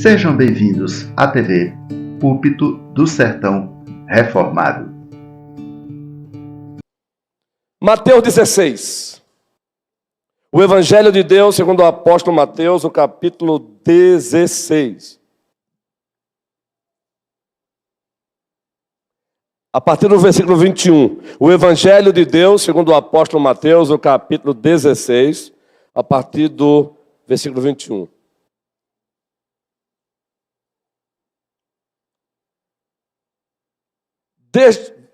Sejam bem-vindos à TV Púlpito do Sertão Reformado. Mateus 16. O Evangelho de Deus, segundo o apóstolo Mateus, o capítulo 16. A partir do versículo 21. O Evangelho de Deus, segundo o apóstolo Mateus, o capítulo 16, a partir do versículo 21.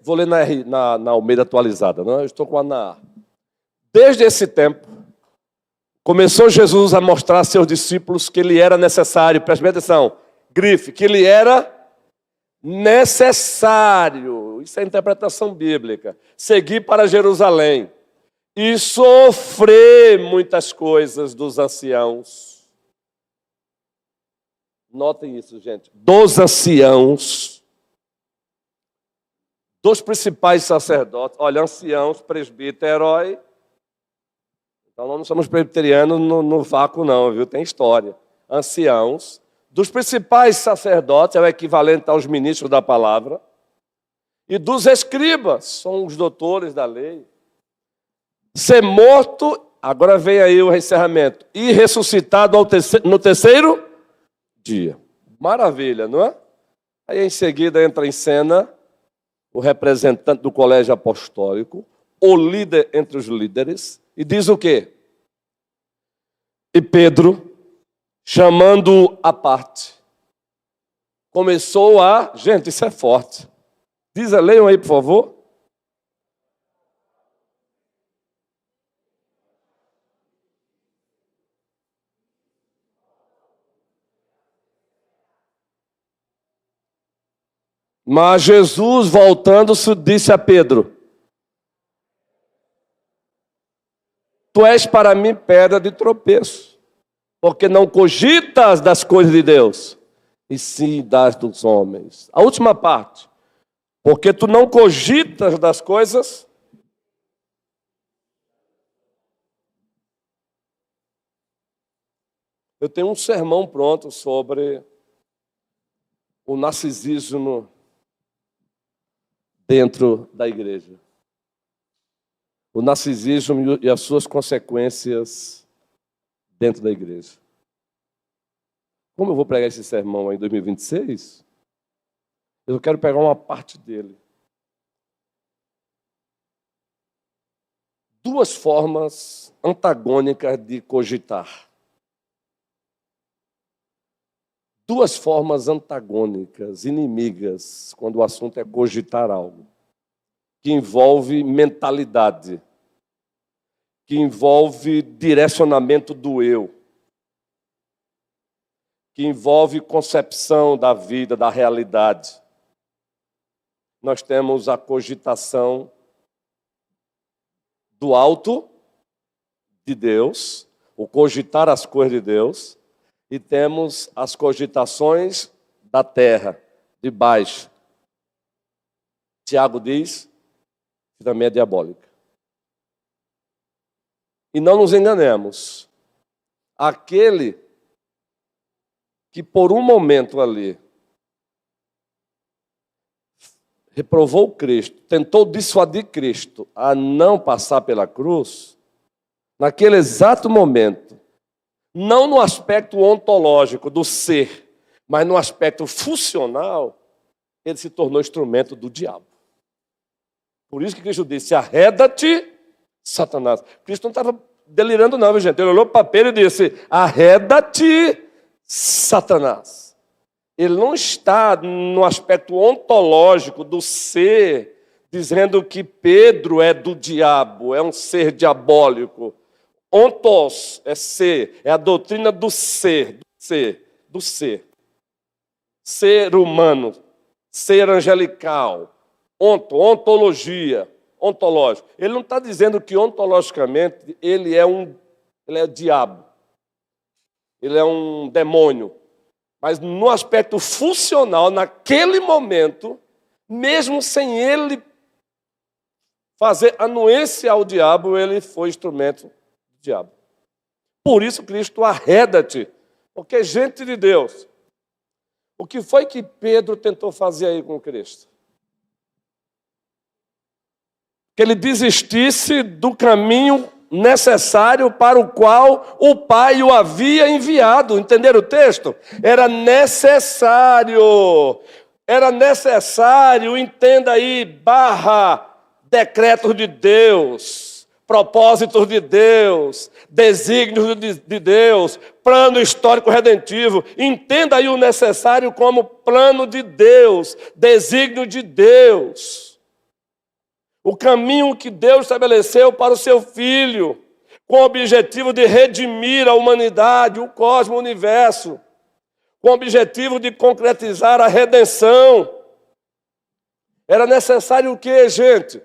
Vou ler na Almeida atualizada, não? Eu estou com a NAA. Desde esse tempo, começou Jesus a mostrar a seus discípulos que ele era necessário, preste bem atenção, grife, que ele era necessário, isso é a interpretação bíblica, seguir para Jerusalém e sofrer muitas coisas dos anciãos. Notem isso, gente, dos anciãos, dos principais sacerdotes, olha, anciãos, presbítero, herói. Então nós não somos presbiterianos no vácuo não, viu? Tem história. Anciãos, dos principais sacerdotes, é o equivalente aos ministros da palavra, e dos escribas, são os doutores da lei. Ser morto, agora vem aí o encerramento, e ressuscitado no terceiro dia. Maravilha, não é? Aí em seguida entra em cena o representante do colégio apostólico, o líder entre os líderes, e diz o quê? E Pedro, chamando-o à parte, começou a... Gente, isso é forte. Leiam aí, por favor. Mas Jesus, voltando-se, disse a Pedro: Tu és para mim pedra de tropeço, porque não cogitas das coisas de Deus, e sim das dos homens. A última parte, porque tu não cogitas das coisas. Eu tenho um sermão pronto sobre o narcisismo dentro da igreja. O narcisismo e as suas consequências dentro da igreja. Como eu vou pregar esse sermão em 2026, eu quero pegar uma parte dele. Duas formas antagônicas de cogitar. Duas formas antagônicas, inimigas, quando o assunto é cogitar algo, que envolve mentalidade, que envolve direcionamento do eu, que envolve concepção da vida, da realidade. Nós temos a cogitação do alto de Deus, o cogitar as coisas de Deus, e temos as cogitações da terra, de baixo. Tiago diz que também é diabólica. E não nos enganemos. Aquele que por um momento ali reprovou Cristo, tentou dissuadir Cristo a não passar pela cruz, naquele exato momento, não no aspecto ontológico do ser, mas no aspecto funcional, ele se tornou instrumento do diabo. Por isso que Cristo disse: arreda-te, Satanás. Cristo não estava delirando não, gente. Ele olhou para Pedro e disse: arreda-te, Satanás. Ele não está no aspecto ontológico do ser, dizendo que Pedro é do diabo, é um ser diabólico. Ontos é ser, é a doutrina do ser, do ser. Ser humano, ser angelical, ontologia, ontológico. Ele não está dizendo que ontologicamente ele é diabo, ele é um demônio. Mas no aspecto funcional, naquele momento, mesmo sem ele fazer anuência ao diabo, ele foi instrumento diabo. Por isso Cristo, arreda-te, porque gente de Deus O que foi que Pedro tentou fazer aí com Cristo? Que ele desistisse do caminho necessário para o qual o Pai o havia enviado. Entenderam o texto? Era necessário, entenda aí, decretos de Deus, propósitos de Deus, desígnios de Deus, plano histórico redentivo. Entenda aí o necessário como plano de Deus, desígnio de Deus. O caminho que Deus estabeleceu para o seu Filho, com o objetivo de redimir a humanidade, o cosmos, o universo, com o objetivo de concretizar a redenção. Era necessário o quê, gente?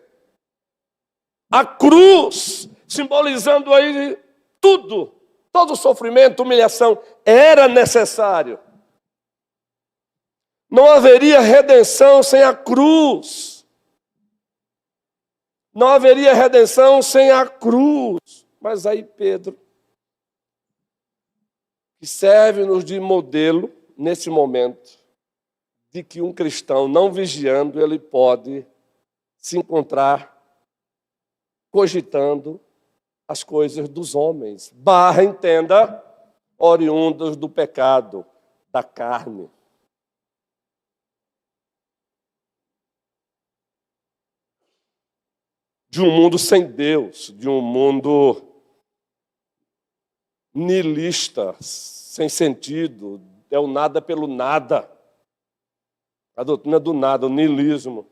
A cruz, simbolizando aí tudo, todo o sofrimento, humilhação, era necessário. Não haveria redenção sem a cruz. Não haveria redenção sem a cruz. Mas aí Pedro, que serve-nos de modelo nesse momento, de que um cristão não vigiando, ele pode se encontrar cogitando as coisas dos homens. Entenda, oriundas do pecado, da carne. De um mundo sem Deus, de um mundo nihilista, sem sentido, é o nada pelo nada. A doutrina do nada, o nihilismo.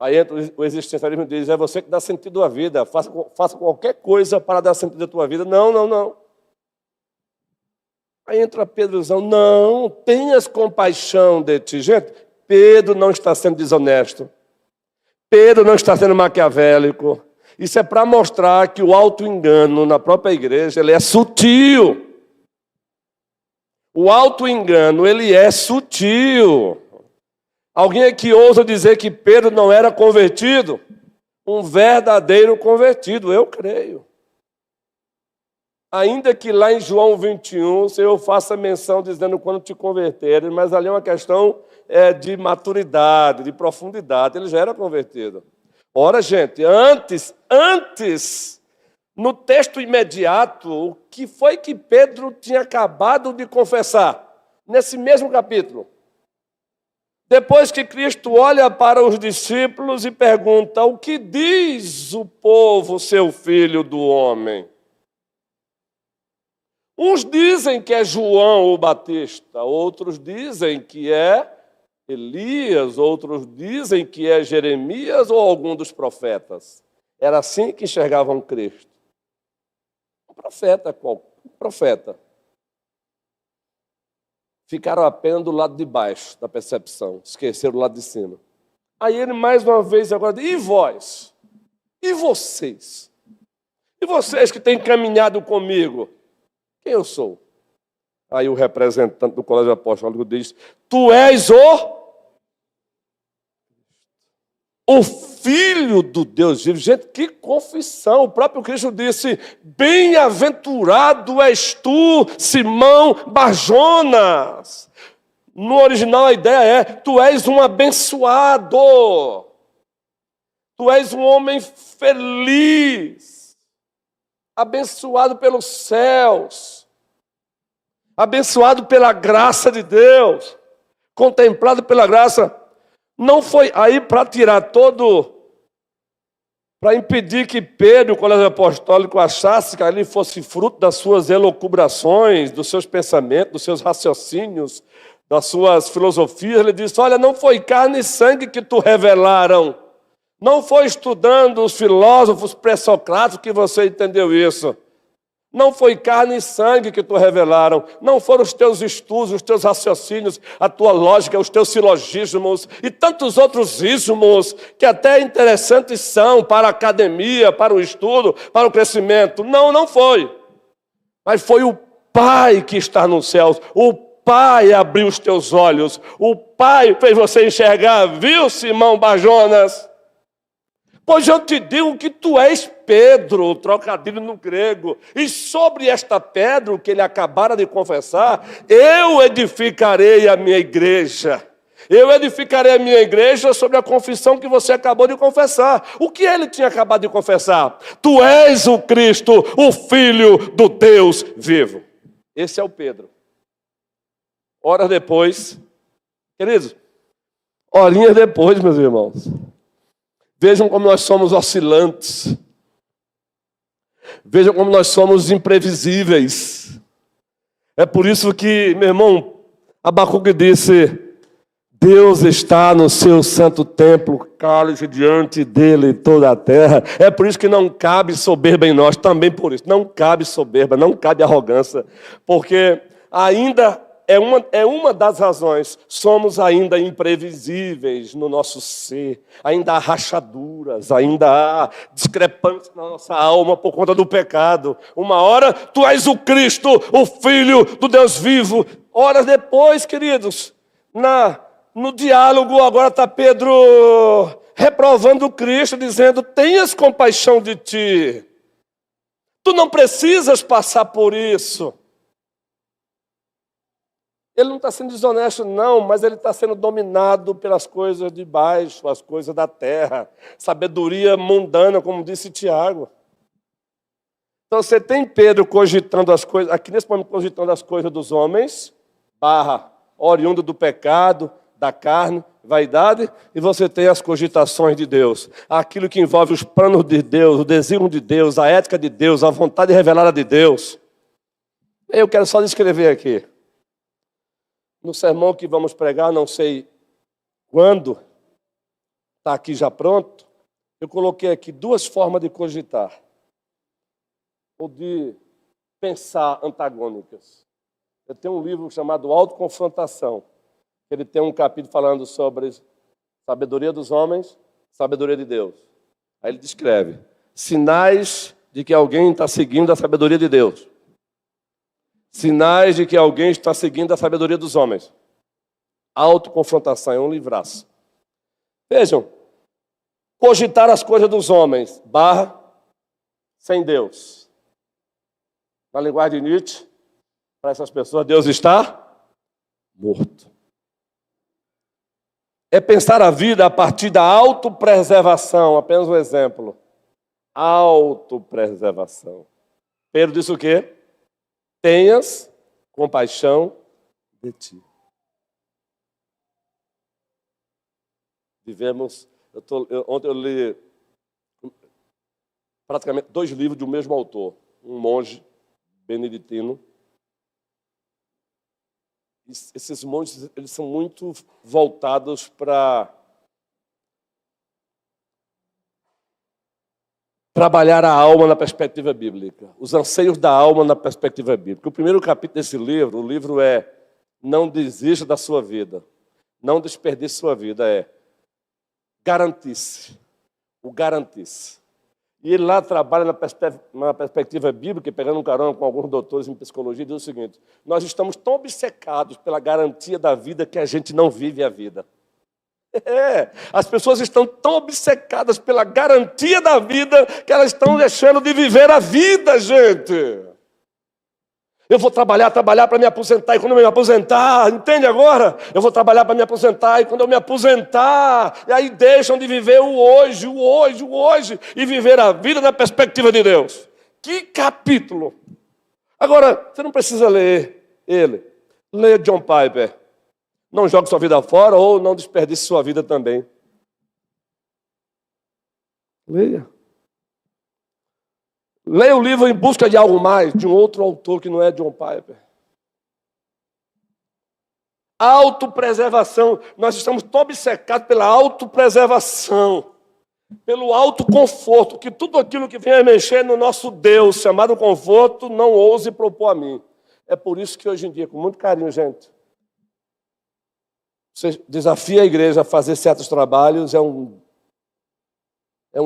Aí entra o existencialismo e diz, é você que dá sentido à vida, faça qualquer coisa para dar sentido à tua vida. Não. Aí entra Pedrozão, não, tenhas compaixão de ti. Gente, Pedro não está sendo desonesto. Pedro não está sendo maquiavélico. Isso é para mostrar que o auto-engano na própria igreja, ele é sutil. O auto-engano, ele é sutil. Alguém aqui ousa dizer que Pedro não era convertido? Um verdadeiro convertido, eu creio. Ainda que lá em João 21, o Senhor faça menção dizendo quando te converteres, mas ali é uma questão de maturidade, de profundidade. Ele já era convertido. Ora, gente, antes, no texto imediato, o que foi que Pedro tinha acabado de confessar? Nesse mesmo capítulo. Depois que Cristo olha para os discípulos e pergunta, o que diz o povo, seu filho do homem? Uns dizem que é João o Batista, outros dizem que é Elias, outros dizem que é Jeremias ou algum dos profetas. Era assim que enxergavam Cristo. Um profeta. Ficaram apenas do lado de baixo da percepção, esqueceram do lado de cima. Aí ele mais uma vez agora diz, e vós? E vocês? E vocês que têm caminhado comigo? Quem eu sou? Aí o representante do colégio apostólico diz, tu és o Filho do Deus vivo. Gente, que confissão. O próprio Cristo disse, bem-aventurado és tu, Simão Barjonas. No original a ideia é, tu és um abençoado. Tu és um homem feliz. Abençoado pelos céus. Abençoado pela graça de Deus. Contemplado pela graça. Não foi aí para tirar para impedir que Pedro, o colégio apostólico, achasse que ali fosse fruto das suas elucubrações, dos seus pensamentos, dos seus raciocínios, das suas filosofias. Ele disse, olha, não foi carne e sangue que tu revelaram. Não foi estudando os filósofos pré-socráticos que você entendeu isso. Não foi carne e sangue que tu revelaram. Não foram os teus estudos, os teus raciocínios, a tua lógica, os teus silogismos e tantos outros ismos que até interessantes são para a academia, para o estudo, para o crescimento. Não foi. Mas foi o Pai que está nos céus. O Pai abriu os teus olhos. O Pai fez você enxergar. Viu, Simão Barjonas? Pois eu te digo que tu és Pedro, trocadilho no grego, e sobre esta pedra, o que ele acabara de confessar, eu edificarei a minha igreja. Eu edificarei a minha igreja sobre a confissão que você acabou de confessar. O que ele tinha acabado de confessar? Tu és o Cristo, o Filho do Deus vivo. Esse é o Pedro. Horas depois, queridos, horinhas depois, meus irmãos, vejam como nós somos oscilantes. Vejam como nós somos imprevisíveis. É por isso que, meu irmão, Abacuque disse: Deus está no seu santo templo, cale-se diante dele toda a terra. É por isso que não cabe soberba em nós, também por isso. Não cabe soberba, não cabe arrogância, porque ainda é uma das razões, somos ainda imprevisíveis no nosso ser, ainda há rachaduras, ainda há discrepância na nossa alma por conta do pecado. Uma hora, tu és o Cristo, o Filho do Deus vivo. Horas depois, queridos, no diálogo, agora está Pedro reprovando Cristo, dizendo: tenhas compaixão de ti. Tu não precisas passar por isso. Ele não está sendo desonesto, não, mas ele está sendo dominado pelas coisas de baixo, as coisas da terra, sabedoria mundana, como disse Tiago. Então você tem Pedro cogitando as coisas, aqui nesse momento cogitando as coisas dos homens, oriundo do pecado, da carne, vaidade, e você tem as cogitações de Deus. Aquilo que envolve os planos de Deus, o desígnio de Deus, a ética de Deus, a vontade revelada de Deus. Eu quero só descrever aqui. No sermão que vamos pregar, não sei quando, está aqui já pronto, eu coloquei aqui 2 formas de cogitar, ou de pensar antagônicas. Eu tenho um livro chamado Autoconfrontação. Ele tem um capítulo falando sobre sabedoria dos homens, sabedoria de Deus. Aí ele descreve sinais de que alguém está seguindo a sabedoria de Deus. Sinais de que alguém está seguindo a sabedoria dos homens. Autoconfrontação, é um livraço. Vejam, cogitar as coisas dos homens, sem Deus. Na linguagem de Nietzsche, para essas pessoas, Deus está morto. É pensar a vida a partir da autopreservação. Apenas um exemplo. Autopreservação. Pedro disse o quê? Tenhas compaixão de ti. Ontem eu li praticamente 2 livros do mesmo autor. Um monge beneditino. Esses monges, eles são muito voltados para trabalhar a alma na perspectiva bíblica. Os anseios da alma na perspectiva bíblica. O primeiro capítulo desse livro, o livro é Não desista da sua vida. Não desperdice sua vida, garantisse. O garantisse. E ele lá trabalha na perspectiva bíblica, pegando um carona com alguns doutores em psicologia, e diz o seguinte: nós estamos tão obcecados pela garantia da vida que a gente não vive a vida. As pessoas estão tão obcecadas pela garantia da vida que elas estão deixando de viver a vida, gente. Eu vou trabalhar para me aposentar, e quando eu me aposentar, entende agora? Eu vou trabalhar para me aposentar, e quando eu me aposentar, e aí deixam de viver o hoje, e viver a vida na perspectiva de Deus. Que capítulo! Agora, você não precisa ler ele. Leia John Piper. Não jogue sua vida fora ou não desperdice sua vida também. Leia. Leia o livro Em Busca de Algo Mais, de um outro autor que não é John Piper. Autopreservação. Nós estamos tão obcecados pela autopreservação, pelo autoconforto, que tudo aquilo que vem a mexer no nosso Deus, chamado conforto, não ouse propor a mim. É por isso que hoje em dia, com muito carinho, gente, você desafia a igreja a fazer certos trabalhos, é um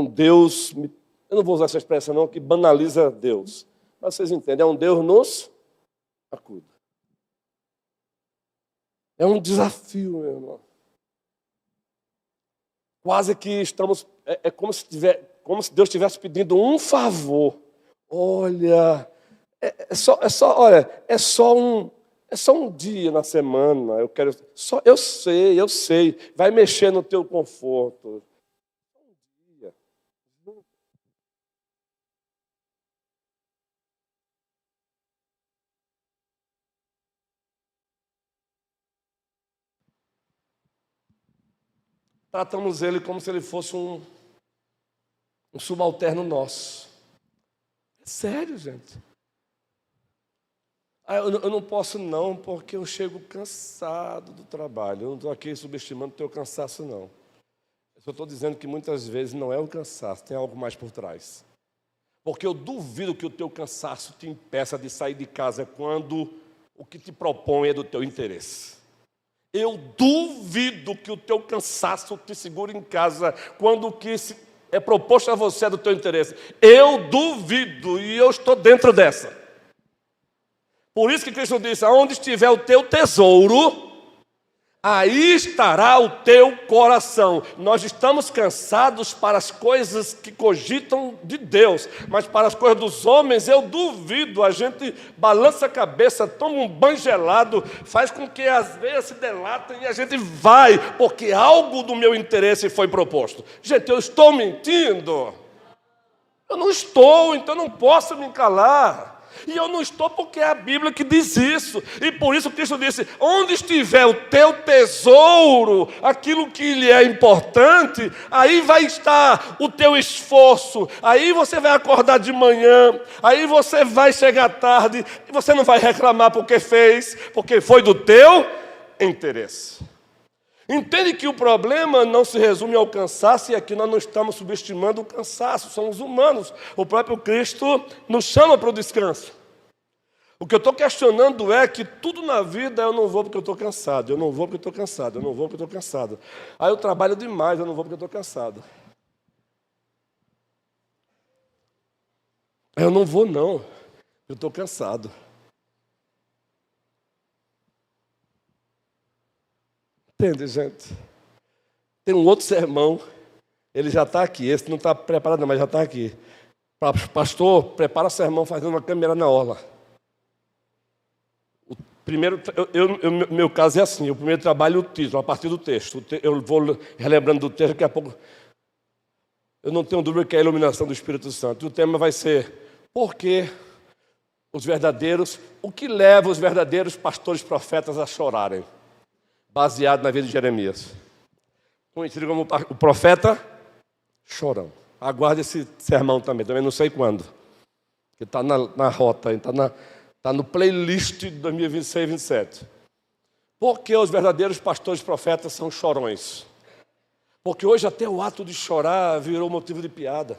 Deus... Eu não vou usar essa expressão não, que banaliza Deus. Mas vocês entendem, é um Deus nos acuda. É um desafio, meu irmão. Quase que estamos é como se Deus estivesse pedindo um favor. Olha, olha, é só um dia na semana. Eu sei, vai mexer no teu conforto. Um dia. Tratamos ele como se ele fosse um subalterno nosso. É sério, gente. Eu não posso não, porque eu chego cansado do trabalho. Eu não estou aqui subestimando o teu cansaço, não. Eu só estou dizendo que muitas vezes não é o cansaço, tem algo mais por trás. Porque eu duvido que o teu cansaço te impeça de sair de casa quando o que te propõe é do teu interesse. Eu duvido que o teu cansaço te segure em casa quando o que é proposto a você é do teu interesse. Eu duvido, e eu estou dentro dessa. Por isso que Cristo disse, aonde estiver o teu tesouro, aí estará o teu coração. Nós estamos cansados para as coisas que cogitam de Deus, mas para as coisas dos homens, eu duvido. A gente balança a cabeça, toma um banho gelado, faz com que as veias se delatem e a gente vai, porque algo do meu interesse foi proposto. Gente, eu estou mentindo? Eu não estou, então não posso me calar. E eu não estou porque é a Bíblia que diz isso. E por isso Cristo disse, onde estiver o teu tesouro, aquilo que lhe é importante, aí vai estar o teu esforço. Aí você vai acordar de manhã, aí você vai chegar tarde, e você não vai reclamar porque fez, porque foi do teu interesse. Entende que o problema não se resume ao cansaço, e aqui nós não estamos subestimando o cansaço, somos humanos. O próprio Cristo nos chama para o descanso. O que eu estou questionando é que tudo na vida eu não vou porque eu estou cansado, eu não vou porque eu estou cansado, eu não vou porque eu estou cansado. Aí eu trabalho demais, eu não vou porque eu estou cansado. Eu não vou não, eu estou cansado. Entende, gente? Tem um outro sermão, ele já está aqui, esse não está preparado não, mas já está aqui. Pastor, prepara o sermão fazendo uma câmera na orla. O primeiro, meu caso é assim, o primeiro trabalho é o título, a partir do texto. Eu vou relembrando do texto, daqui a pouco. Eu não tenho dúvida que é a iluminação do Espírito Santo. O tema vai ser, por que o que leva os verdadeiros pastores profetas a chorarem? Baseado na vida de Jeremias. Conhecido como o profeta chorão. Aguarde esse sermão também não sei quando. Porque está na rota, está no playlist de 2026 e 2027. Por que os verdadeiros pastores profetas são chorões? Porque hoje até o ato de chorar virou motivo de piada.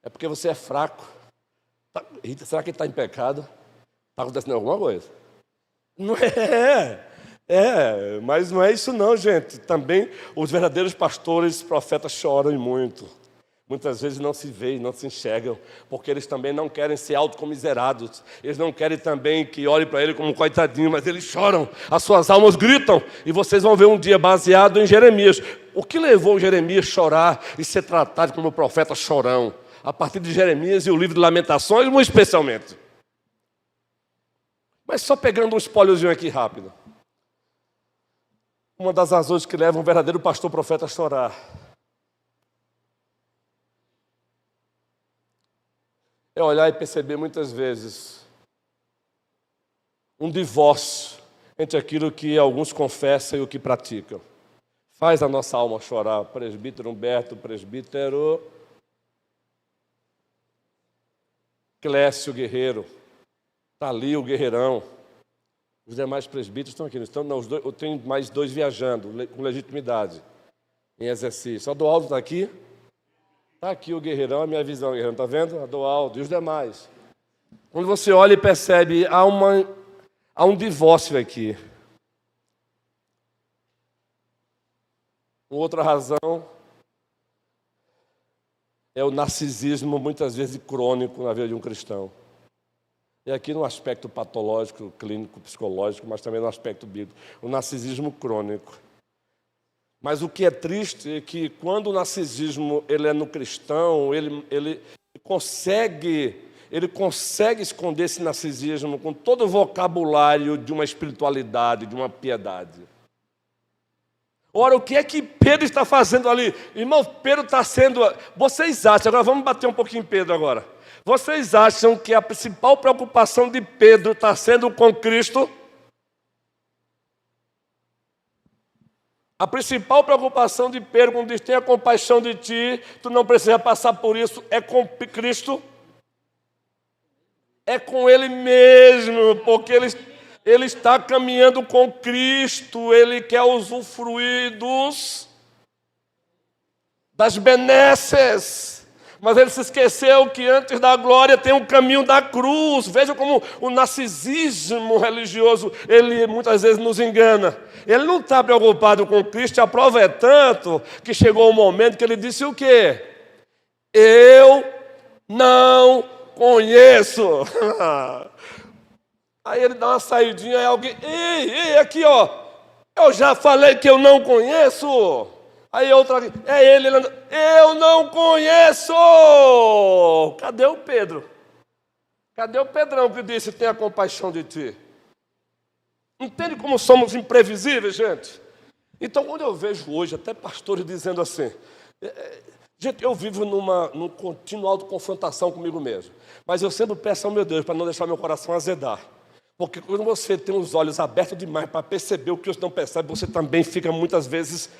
É porque você é fraco. Eita, será que ele está em pecado? Está acontecendo alguma coisa? Não é. Mas não é isso não, gente. Também os verdadeiros pastores, profetas choram muito. Muitas vezes não se veem, não se enxergam, porque eles também não querem ser autocomiserados. Eles não querem também que olhe para ele como um coitadinho, mas eles choram, as suas almas gritam. E vocês vão ver um dia baseado em Jeremias. O que levou Jeremias a chorar e ser tratado como profeta chorão? A partir de Jeremias e o livro de Lamentações, muito especialmente. Mas só pegando um espóliozinho aqui rápido. Uma das razões que leva um verdadeiro pastor profeta a chorar é olhar e perceber muitas vezes um divórcio entre aquilo que alguns confessam e o que praticam. Faz a nossa alma chorar. Presbítero Humberto, presbítero Clécio Guerreiro, está ali o guerreirão. Os demais presbíteros estão aqui. Eu tenho mais 2 viajando, com legitimidade, em exercício. Adoaldo está aqui? Está aqui o guerreirão, a minha visão, guerreirão. Está vendo? Adoaldo e os demais. Quando você olha e percebe, há um divórcio aqui. Uma outra razão é o narcisismo, muitas vezes crônico, na vida de um cristão. E aqui no aspecto patológico, clínico, psicológico, mas também no aspecto bíblico. O narcisismo crônico. Mas o que é triste é que quando o narcisismo ele é no cristão, ele consegue esconder esse narcisismo com todo o vocabulário de uma espiritualidade, de uma piedade. Ora, o que é que Pedro está fazendo ali? Irmão, Pedro está sendo... Vocês acham, agora vamos bater um pouquinho em Pedro agora. Vocês acham que a principal preocupação de Pedro está sendo com Cristo? A principal preocupação de Pedro, quando diz, tenha compaixão de ti, tu não precisa passar por isso, é com Cristo? É com Ele mesmo, porque ele está caminhando com Cristo, Ele quer usufruir das benesses. Mas ele se esqueceu que antes da glória tem o caminho da cruz. Veja como o narcisismo religioso, ele muitas vezes nos engana. Ele não está preocupado com Cristo, a prova é tanto que chegou um momento que ele disse o quê? Eu não conheço. Aí ele dá uma saidinha, aí alguém, ei, aqui ó, eu já falei que eu não conheço. Aí outra, é ele, eu não conheço. Cadê o Pedro? Cadê o Pedrão que disse, tenha compaixão de ti? Entende como somos imprevisíveis, gente? Então, quando eu vejo hoje até pastores dizendo assim, gente, eu vivo numa contínua autoconfrontação comigo mesmo, mas eu sempre peço ao meu Deus para não deixar meu coração azedar. Porque quando você tem os olhos abertos demais para perceber o que os não percebem, você também fica muitas vezes...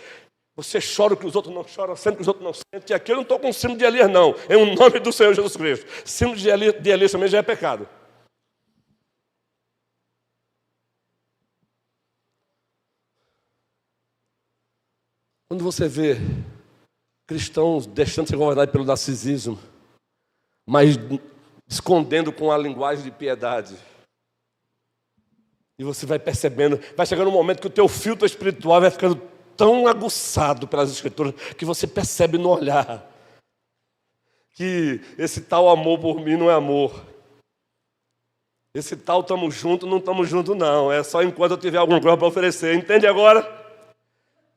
Você chora o que os outros não choram, sente o que os outros não sentem. E aqui eu não estou com síndrome de Elias, não. Em o nome do Senhor Jesus Cristo. Síndrome de Elias também já é pecado. Quando você vê cristãos deixando de ser governados pelo narcisismo, mas escondendo com a linguagem de piedade, e você vai percebendo, vai chegando um momento que o teu filtro espiritual vai ficando tão aguçado pelas Escrituras que você percebe no olhar que esse tal amor por mim não é amor. Esse tal estamos juntos, não estamos juntos não. É só enquanto eu tiver alguma coisa para oferecer. Entende agora?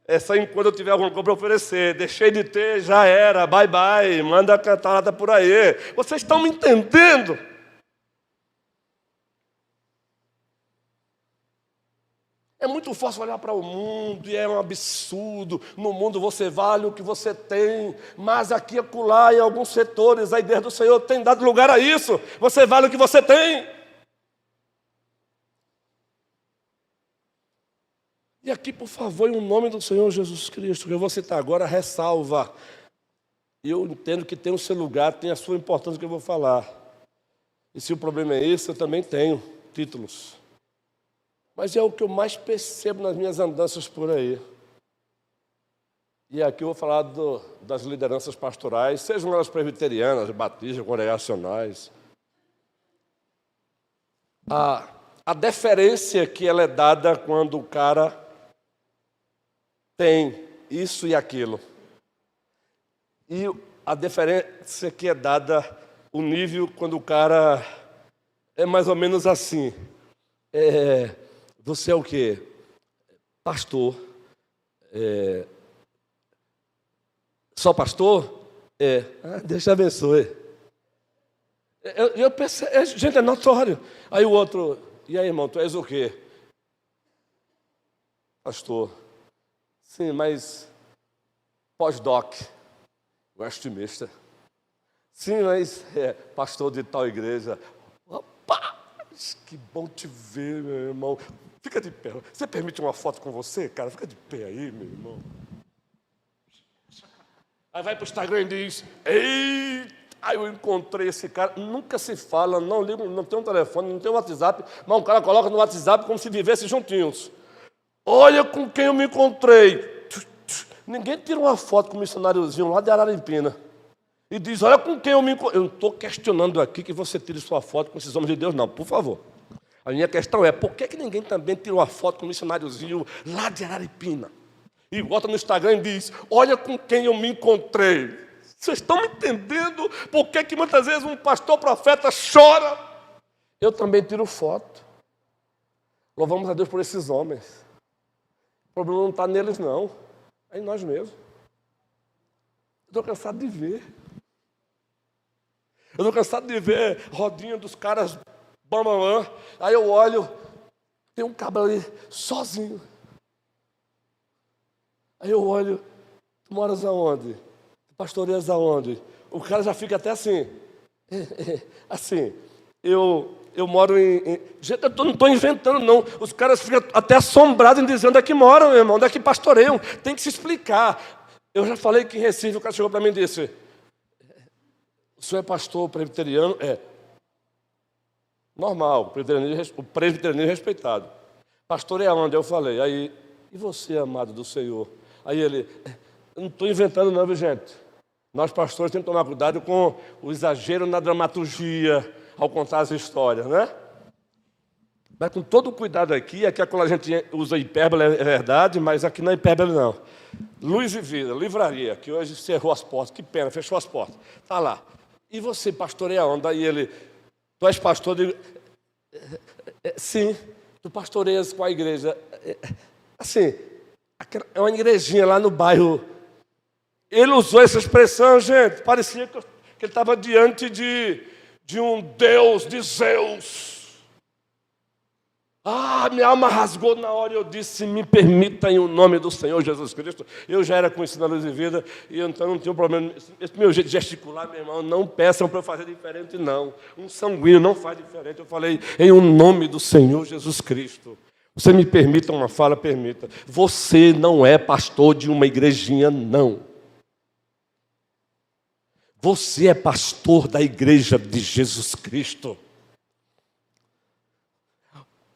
É só enquanto eu tiver alguma coisa para oferecer. Deixei de ter, já era. Bye, bye. Manda a cantada por aí. Vocês estão me entendendo? É muito fácil olhar para o mundo e é um absurdo. No mundo você vale o que você tem, mas aqui e acolá, em alguns setores, a ideia do Senhor tem dado lugar a isso. Você vale o que você tem. E aqui, por favor, em nome do Senhor Jesus Cristo, que eu vou citar agora, ressalva. Eu entendo que tem o seu lugar, tem a sua importância que eu vou falar. E se o problema é esse, eu também tenho títulos. Mas é o que eu mais percebo nas minhas andanças por aí. E aqui eu vou falar das lideranças pastorais, sejam elas presbiterianas, batistas, congregacionais. A deferência que ela é dada quando o cara tem isso e aquilo. E a deferência que é dada, o nível quando o cara é mais ou menos assim. Você é o quê? Pastor. Só pastor? Deus te abençoe. Eu percebo, gente, é notório. Aí o outro, e aí, irmão, tu és o quê? Pastor. Sim, mas pós-doc, westminster. Sim, mas pastor de tal igreja. Opa! Que bom te ver, meu irmão. Fica de pé. Você permite uma foto com você, cara? Fica de pé aí, meu irmão. Aí vai para o Instagram e diz, eita, eu encontrei esse cara. Nunca se fala, não ligo, não tem um telefone, não tem um WhatsApp, mas o cara coloca no WhatsApp como se vivesse juntinhos. Olha com quem eu me encontrei. Ninguém tira uma foto com um missionáriozinho lá de Araripina e diz, olha com quem eu me encontrei. Eu não estou questionando aqui que você tire sua foto com esses homens de Deus, não, por favor. A minha questão é, por que ninguém também tira uma foto com um missionáriozinho lá de Araripina? E bota no Instagram e diz, olha com quem eu me encontrei. Vocês estão me entendendo por que muitas vezes um pastor profeta chora? Eu também tiro foto. Louvamos a Deus por esses homens. O problema não está neles, não. É em nós mesmos. Eu estou cansado de ver. Eu estou cansado de ver rodinha dos caras bambamã. Aí eu olho, tem um cabra ali sozinho. Aí eu olho, tu moras aonde? Tu pastoreias aonde? O cara já fica até assim. Assim, eu moro gente, eu não estou inventando, não. Os caras ficam até assombrados em dizer onde é que moram, meu irmão, onde é que pastoreiam. Tem que se explicar. Eu já falei que em Recife, o cara chegou para mim e disse: o senhor é pastor presbiteriano? É. Normal, o presbiterianismo respeitado. Pastor é aonde? Eu falei. Aí, e você, amado do Senhor? Aí ele: eu não estou inventando não, viu, gente? Nós, pastores, temos que tomar cuidado com o exagero na dramaturgia ao contar as histórias, né? Mas com todo o cuidado aqui, quando a gente usa hipérbole, é verdade, mas aqui não é hipérbole, não. Luz e Vida, livraria, que hoje cerrou as portas, que pena, fechou as portas. Está lá. E você, pastoreia onde? Aí ele: tu és pastor? Eu digo: sim. Tu pastoreias com a igreja? Assim, é uma igrejinha lá no bairro. Ele usou essa expressão, gente, parecia que ele estava diante de um Deus de Zeus. Minha alma rasgou na hora e eu disse: me permita em o nome do Senhor Jesus Cristo. Eu já era conhecido na Luz e Vida, e então não tinha problema. Esse meu jeito de gesticular, meu irmão, não peçam para eu fazer diferente, não. Um sanguíneo não faz diferente. Eu falei: em o nome do Senhor Jesus Cristo. Você me permita uma fala? Permita. Você não é pastor de uma igrejinha, não. Você é pastor da igreja de Jesus Cristo.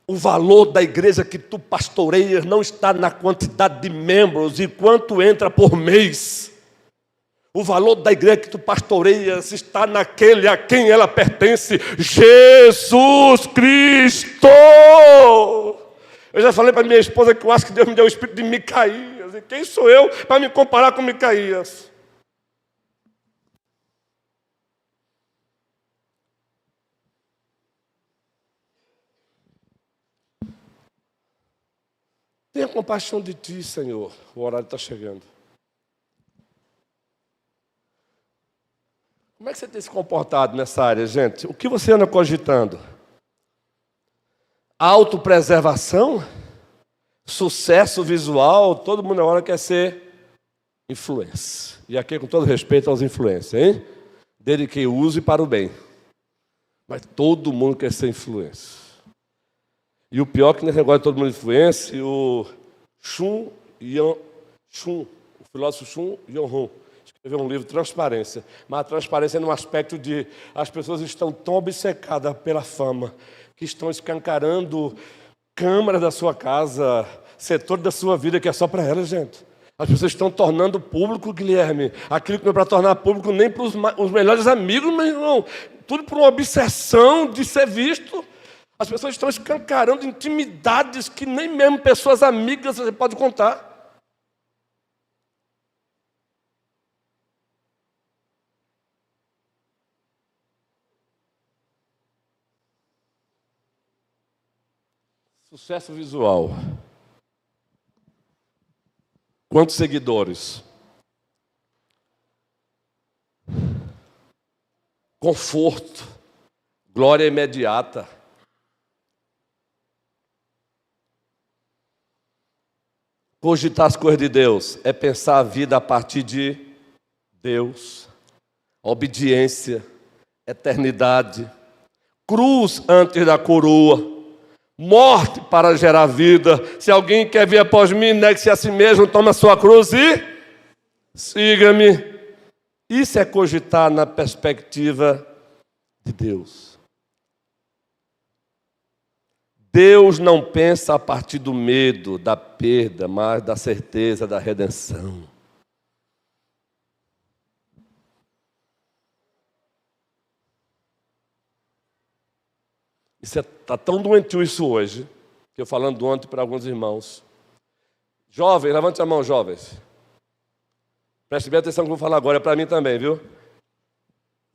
O valor da igreja que tu pastoreias não está na quantidade de membros e quanto entra por mês. O valor da igreja que tu pastoreias está naquele a quem ela pertence, Jesus Cristo. Eu já falei para minha esposa que eu acho que Deus me deu o espírito de Micaías. E quem sou eu para me comparar com Micaías? Tenha compaixão de ti, Senhor. O horário está chegando. Como é que você tem se comportado nessa área, gente? O que você anda cogitando? Autopreservação? Sucesso visual? Todo mundo na hora quer ser influencer. E aqui, com todo respeito aos influencers, hein? Desde que use para o bem. Mas todo mundo quer ser influencer. E o pior é que nesse negócio de todo mundo influência, o filósofo Sun Yong-hun, escreveu um livro, Transparência. Mas a transparência é no aspecto de as pessoas estão tão obcecadas pela fama, que estão escancarando câmaras da sua casa, setor da sua vida que é só para elas, gente. As pessoas estão tornando público, Guilherme, aquilo que não é para tornar público nem para os melhores amigos, meu irmão. Tudo por uma obsessão de ser visto. As pessoas estão escancarando intimidades que nem mesmo pessoas amigas você pode contar. Sucesso visual. Quantos seguidores? Conforto. Glória imediata. Cogitar as coisas de Deus é pensar a vida a partir de Deus, obediência, eternidade, cruz antes da coroa, morte para gerar vida. Se alguém quer vir após mim, negue-se a si mesmo, toma a sua cruz e siga-me. Isso é cogitar na perspectiva de Deus. Deus não pensa a partir do medo, da perda, mas da certeza da redenção. Está tão doentio isso hoje, que eu falando ontem para alguns irmãos. Jovens, levante a mão, jovens. Preste bem atenção no que eu vou falar agora, é para mim também, viu?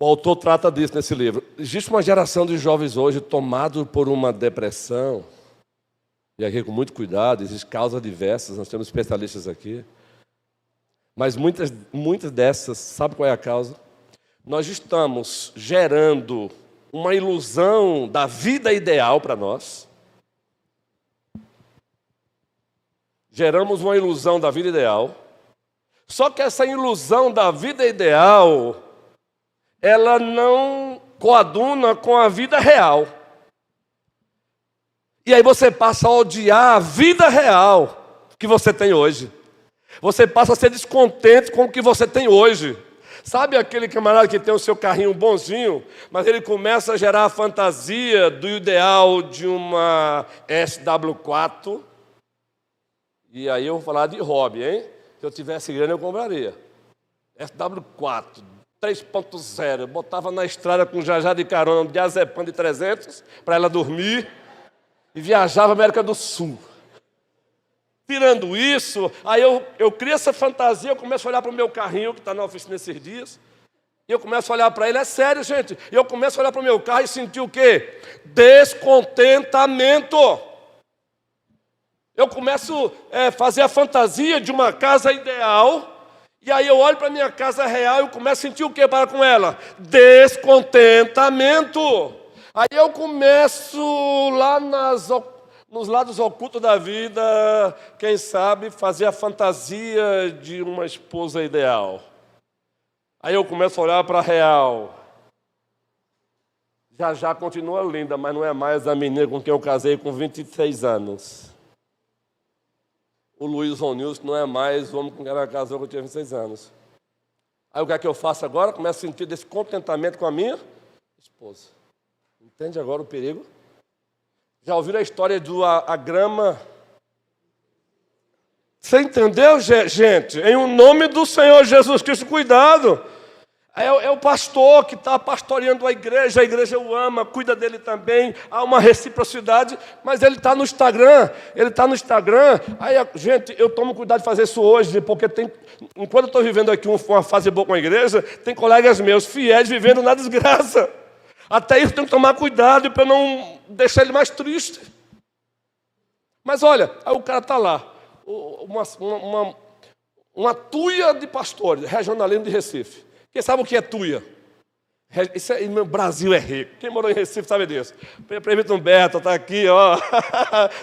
O autor trata disso nesse livro. Existe uma geração de jovens hoje tomados por uma depressão, e aqui com muito cuidado, existem causas diversas, nós temos especialistas aqui, Mas muitas dessas, sabe qual é a causa? Nós estamos gerando uma ilusão da vida ideal para nós. Geramos uma ilusão da vida ideal. Só que essa ilusão da vida ideal, ela não coaduna com a vida real. E aí você passa a odiar a vida real que você tem hoje. Você passa a ser descontente com o que você tem hoje. Sabe aquele camarada que tem o seu carrinho bonzinho, mas ele começa a gerar a fantasia do ideal de uma SW4? E aí eu vou falar de hobby, hein? Se eu tivesse grana, eu compraria. SW4, 3.0. Eu botava na estrada com Jajá de carona, de diazepam de 300, para ela dormir, e viajava para a América do Sul. Tirando isso, aí eu crio essa fantasia, eu começo a olhar para o meu carrinho, que está na oficina esses dias, e eu começo a olhar para ele, é sério, gente, e eu começo a olhar para o meu carro e sentir o quê? Descontentamento. Eu começo a fazer a fantasia de uma casa ideal, e aí eu olho para a minha casa real e eu começo a sentir o quê para com ela? Descontentamento. Aí eu começo lá nos lados ocultos da vida, quem sabe, fazer a fantasia de uma esposa ideal. Aí eu começo a olhar para a real. Já continua linda, mas não é mais a menina com quem eu casei com 26 anos. O Luiz Ronilson não é mais o homem com quem ela casou quando eu tinha 26 anos. Aí o que é que eu faço agora? Começo a sentir descontentamento com a minha esposa. Entende agora o perigo? Já ouviram a história a grama? Você entendeu, gente? Em o nome do Senhor Jesus Cristo, cuidado. É o pastor que está pastoreando a igreja o ama, cuida dele também, há uma reciprocidade, mas ele está no Instagram, Aí, gente, eu tomo cuidado de fazer isso hoje, porque enquanto eu estou vivendo aqui uma fase boa com a igreja, tem colegas meus fiéis vivendo na desgraça. Até isso tem que tomar cuidado para não deixar ele mais triste. Mas olha, aí o cara está lá, uma tuia de pastores, regionalismo de Recife. Quem sabe o que é tuia? Isso no Brasil é rico. Quem morou em Recife sabe disso. Prefeito Humberto está aqui, ó.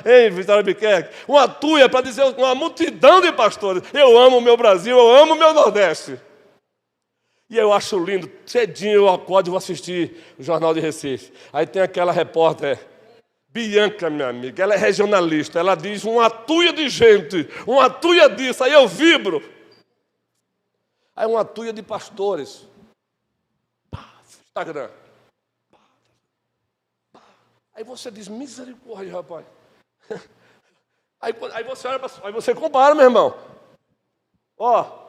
Hein, Vitória Biquerque? Uma tuia para dizer uma multidão de pastores. Eu amo o meu Brasil, eu amo o meu Nordeste. E eu acho lindo, cedinho eu acordo e vou assistir o Jornal de Recife. Aí tem aquela repórter, Bianca, minha amiga, ela é regionalista, ela diz uma tuia de gente, uma tuia disso, aí eu vibro. Aí uma tuia de pastores. Instagram. Aí você diz, misericórdia, rapaz. Aí você olha aí você compara, meu irmão. Ó.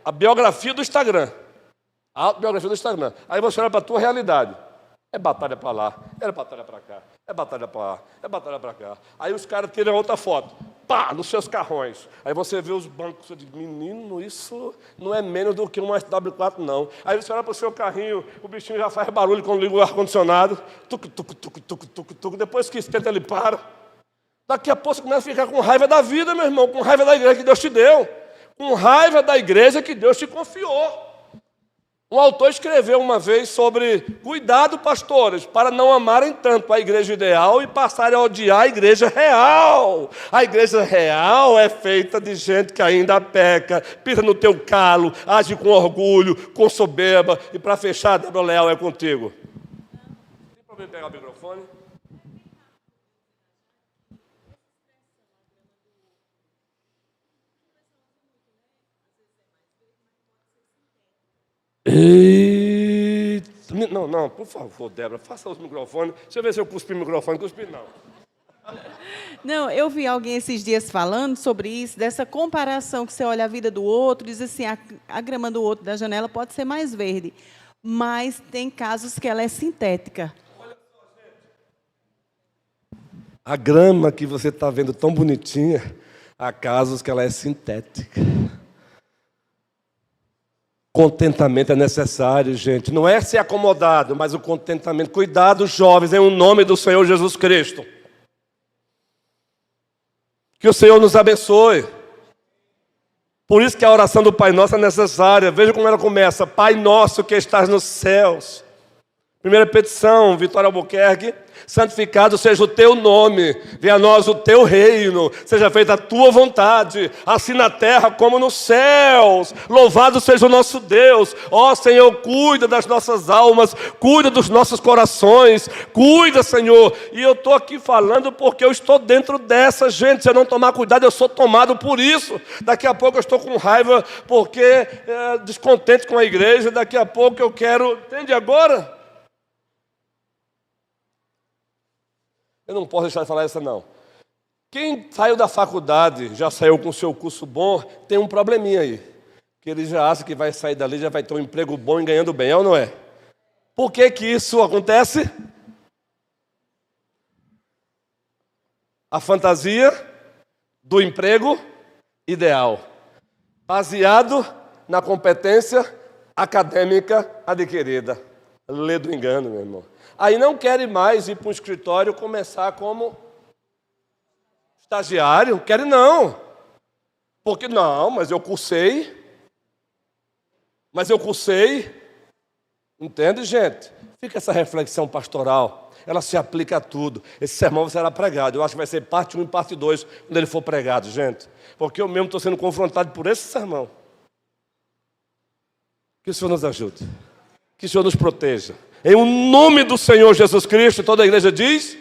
A biografia do Instagram. A autobiografia do Instagram. Aí você olha para a tua realidade. É batalha para lá, é batalha para cá, é batalha para lá, é batalha para cá. Aí os caras tiram outra foto. Pá, nos seus carrões. Aí você vê os bancos, você diz, menino, isso não é menos do que um SW4, não. Aí você olha para o seu carrinho, o bichinho já faz barulho quando liga o ar-condicionado. Tuc, tuc, tuc, tuc, tuc, tuc. Depois que esquenta, ele para. Daqui a pouco você começa a ficar com raiva da vida, meu irmão, com raiva da igreja que Deus te deu. Com raiva da igreja que Deus te confiou. Um autor escreveu uma vez sobre cuidado, pastores, para não amarem tanto a igreja ideal e passarem a odiar a igreja real. A igreja real é feita de gente que ainda peca, pisa no teu calo, age com orgulho, com soberba. E para fechar, Débora Leal, é contigo. Tem problema em pegar o microfone? Eita. Não, por favor, Débora, faça os microfones. Deixa eu ver se eu cuspi o microfone. Cuspi não. Não, eu vi alguém esses dias falando sobre isso, dessa comparação que você olha a vida do outro, diz assim, a grama do outro da janela pode ser mais verde, mas tem casos que ela é sintética. Olha só, gente. A grama que você está vendo tão bonitinha, há casos que ela é sintética. Contentamento é necessário, gente. Não é ser acomodado, mas o contentamento. Cuidado, jovens, em o nome do Senhor Jesus Cristo. Que o Senhor nos abençoe. Por isso que a oração do Pai Nosso é necessária. Veja como ela começa. Pai Nosso que estás nos céus. Primeira petição, Vitória Albuquerque. Santificado seja o teu nome, venha a nós o teu reino, seja feita a tua vontade, assim na terra como nos céus. Louvado seja o nosso Deus. Ó Senhor, cuida das nossas almas, cuida dos nossos corações, cuida, Senhor. E eu estou aqui falando porque eu estou dentro dessa, gente. Se eu não tomar cuidado, eu sou tomado por isso. Daqui a pouco eu estou com raiva porque descontente com a igreja. Daqui a pouco eu quero, entende agora? Eu não posso deixar de falar essa não. Quem saiu da faculdade, já saiu com o seu curso bom, tem um probleminha aí. Que ele já acha que vai sair dali, já vai ter um emprego bom e ganhando bem, é ou não é? Por que que isso acontece? A fantasia do emprego ideal, baseado na competência acadêmica adquirida. Lê do engano, meu irmão. Aí não querem mais ir para um escritório começar como estagiário. Querem não. Porque não, mas eu cursei. Entende, gente? Fica essa reflexão pastoral. Ela se aplica a tudo. Esse sermão será pregado. Eu acho que vai ser parte 1 e parte 2 quando ele for pregado, gente. Porque eu mesmo estou sendo confrontado por esse sermão. Que o Senhor nos ajude. Que o Senhor nos proteja. Em o nome do Senhor Jesus Cristo, toda a igreja diz...